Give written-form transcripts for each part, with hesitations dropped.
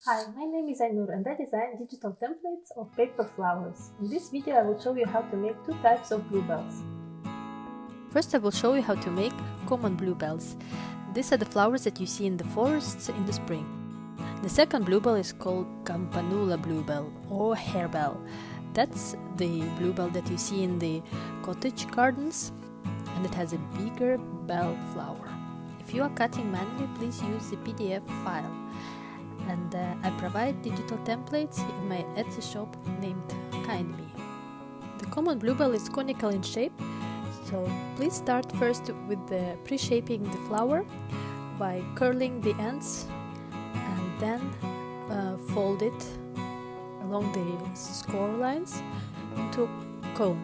Hi, my name is Ainur and I design digital templates of paper flowers. In this video I will show you how to make two types of bluebells. First I will show you how to make common bluebells. These are the flowers that you see in the forests in the spring. The second bluebell is called Campanula bluebell or hairbell. That's the bluebell that you see in the cottage gardens, and it has a bigger bell flower. If you are cutting manually, please use the PDF file. And I provide digital templates in my Etsy shop named Kindme. The common bluebell is conical in shape, so please start first with pre-shaping the flower by curling the ends and then fold it along the score lines into a cone.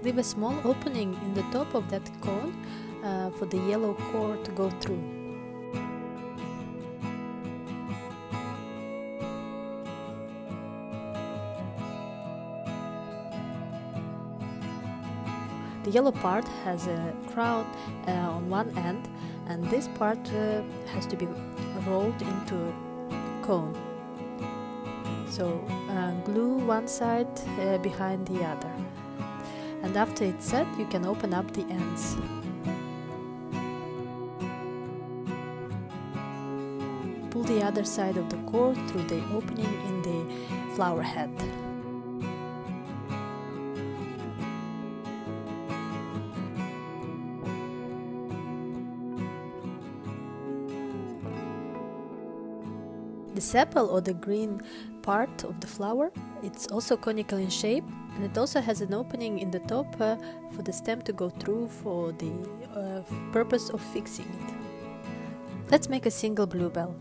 Leave a small opening in the top of that cone for the yellow core to go through. The yellow part has a crown on one end, and this part has to be rolled into a cone. So glue one side behind the other. And after it's set, you can open up the ends. Pull the other side of the core through the opening in the flower head. The sepal, or the green part of the flower, it's also conical in shape, and it also has an opening in the top for the stem to go through for the purpose of fixing it. Let's make a single bluebell.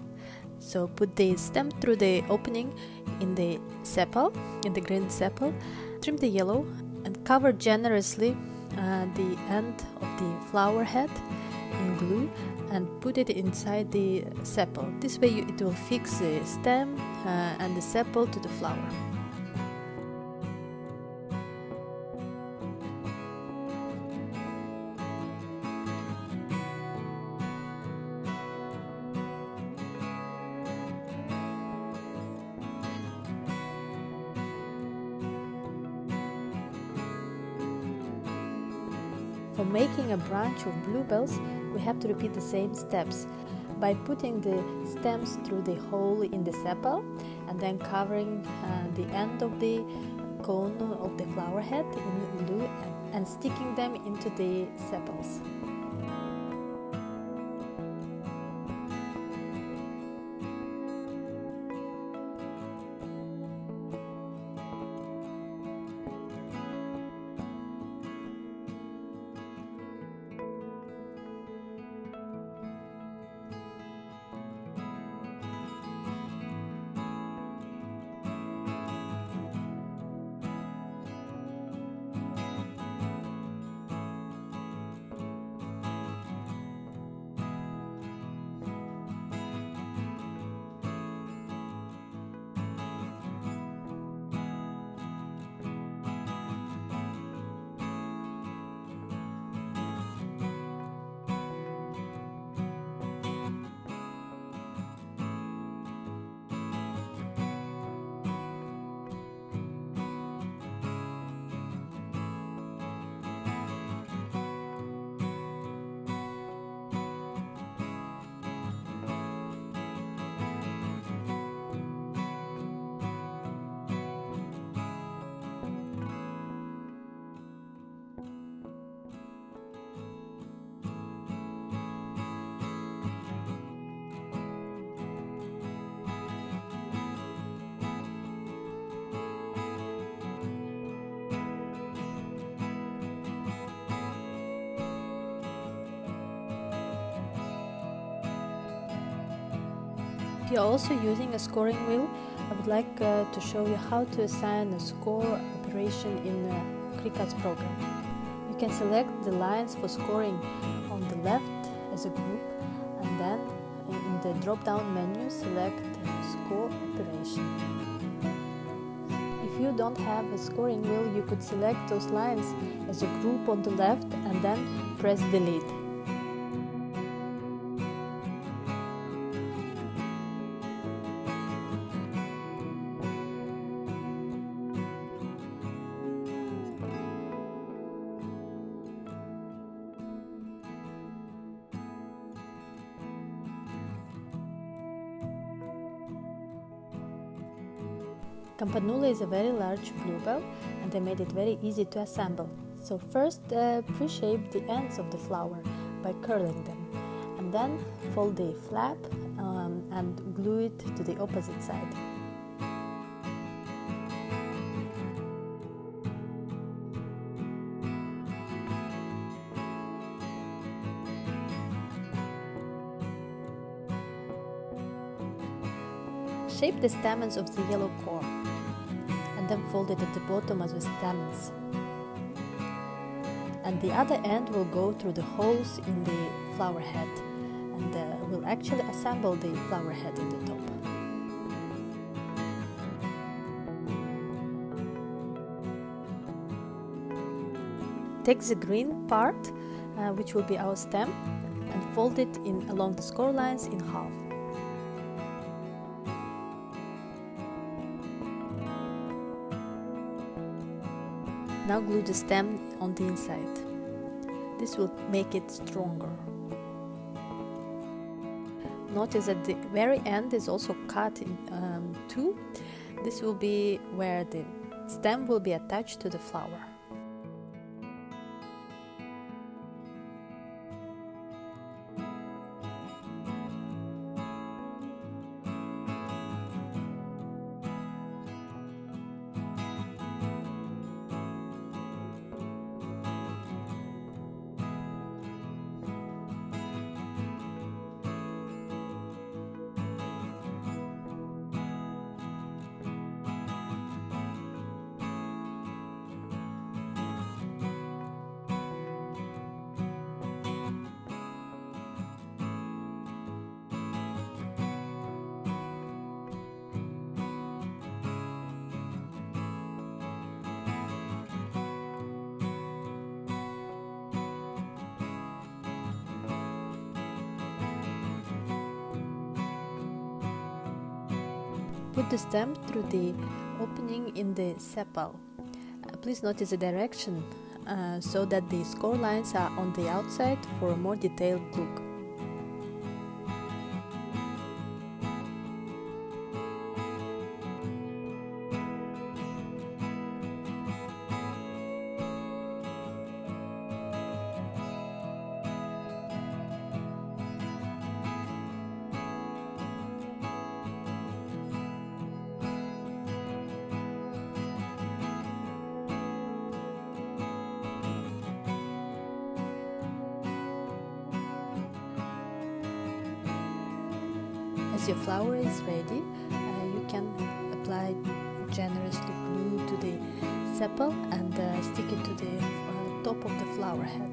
So put the stem through the opening in the sepal, in the green sepal, trim the yellow and cover generously the end of the flower head in glue and put it inside the sepal. This way it will fix the stem and the sepal to the flower. For making a branch of bluebells, we have to repeat the same steps by putting the stems through the hole in the sepal and then covering the end of the cone of the flower head in glue and sticking them into the sepals. If you are also using a scoring wheel, I would like to show you how to assign a score operation in Cricut's program. You can select the lines for scoring on the left as a group, and then in the drop-down menu select score operation. If you don't have a scoring wheel, you could select those lines as a group on the left and then press delete. Campanula is a very large bluebell and I made it very easy to assemble. So first pre-shape the ends of the flower by curling them, and then fold the flap and glue it to the opposite side. Shape the stamens of the yellow core and then fold it at the bottom as with stamens. And the other end will go through the holes in the flower head and will actually assemble the flower head in the top. Take the green part, which will be our stem, and fold it in along the score lines in half. Now glue the stem on the inside. This will make it stronger. Notice that the very end is also cut in two. This will be where the stem will be attached to the flower. Put the stem through the opening in the sepal. Please notice the direction so that the score lines are on the outside for a more detailed look. As your flower is ready, you can apply generously glue to the sepal and stick it to the top of the flower head.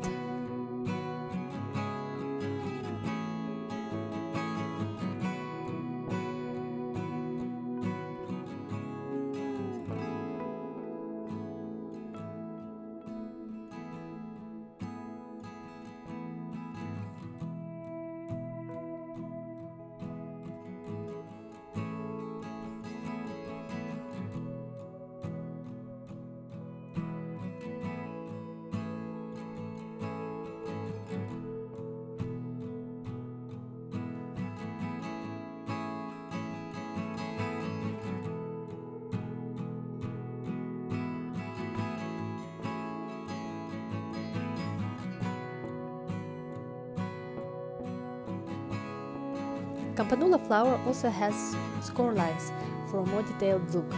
Campanula flower also has score lines for a more detailed look.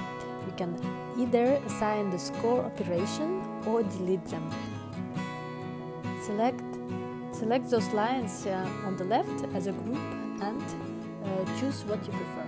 You can either assign the score operation or delete them. Select those lines on the left as a group and choose what you prefer.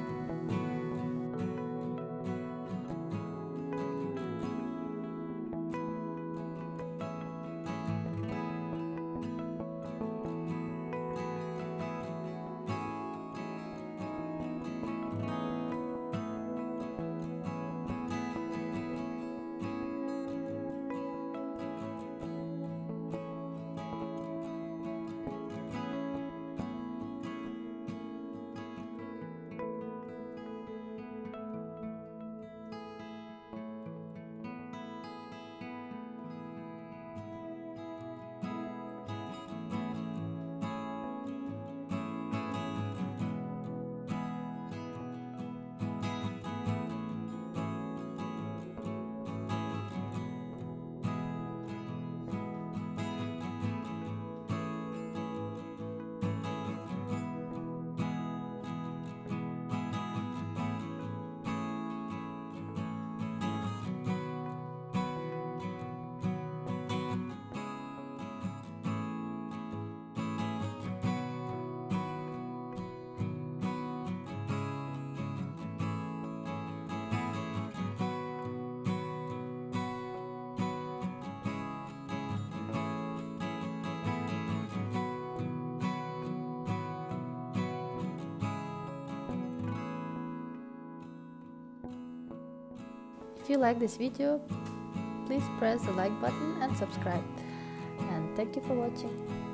If you like this video, please press the like button and subscribe. And thank you for watching.